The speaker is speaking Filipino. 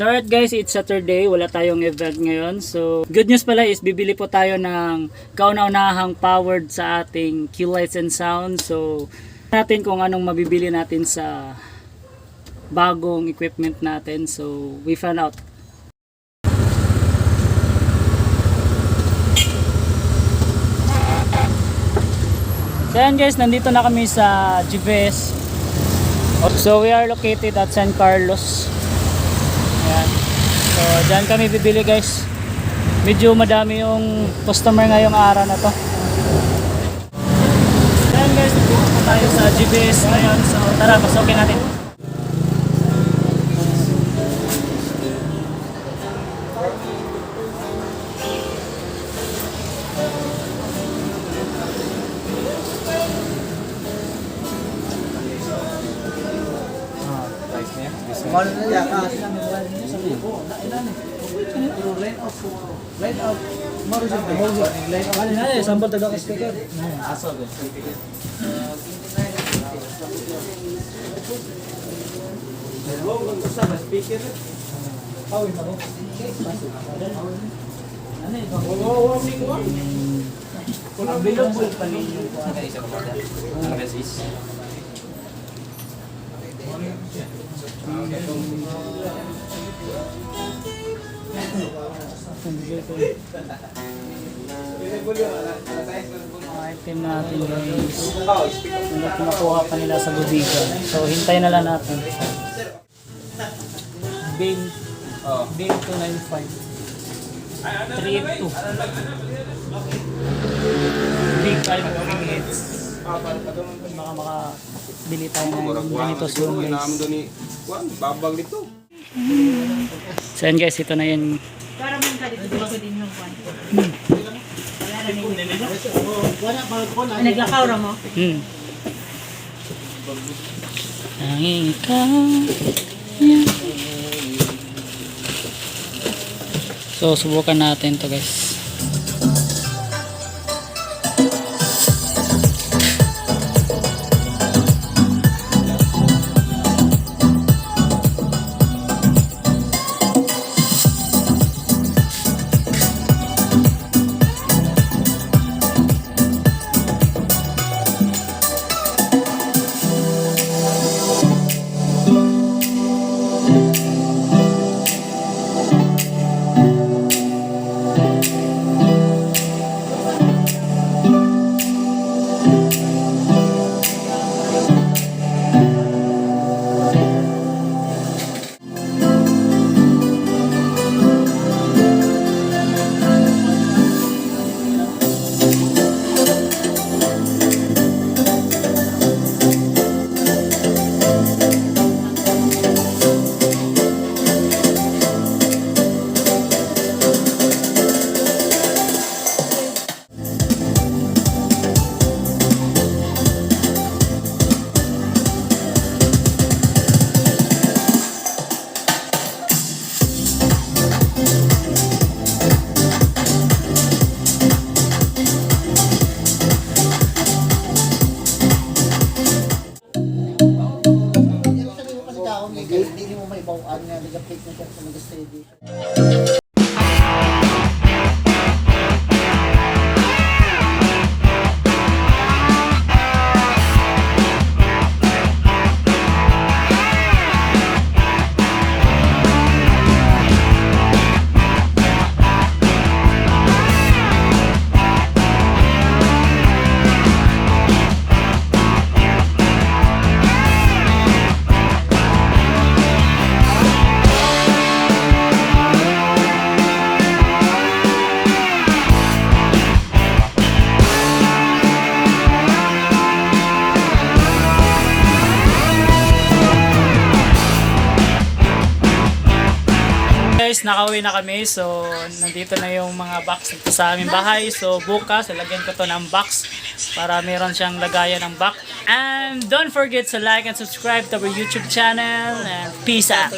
So alright guys, it's Saturday, wala tayong event ngayon. So good news pala is bibili po tayo ng kauna-unahang powered sa ating Q-Lights and Sound. So natin kung anong mabibili natin sa bagong equipment natin. So we found out. So yan guys, nandito na kami sa GVS. So we are located at San Carlos. Ayan. So dyan kami bibili guys. Medyo madami yung customer ngayong araw na to. Ayan guys, nandito tayo sa GVS ngayon. So tara, pasukin natin. Sampai tegak speaker. Asal deh. Speaker. Oh, ini baru. Aneh, available pa ninyo po ang isa pa dyan. Ang basis. Item natin guys. Nakuha pa nila sa bubigan. So hintayin na lang natin. Bin 295 382 big 5 hits. Baka makabili tayo ng ganito soon guys. Babag dito. So yan guys, ito na yun. Para mong dito din yung kwan. Naglakaw ra mo? Ang ikaw. So subukan natin to guys. Hindi mo may bawaan nga, nag-update na siya sa nag-steady. Guys, nakauwi na kami. So nandito na yung mga box dito sa aming bahay. So bukas lalagyan ko to ng box para meron siyang lagayan ng box. And don't forget to like and subscribe to our YouTube channel, and peace out.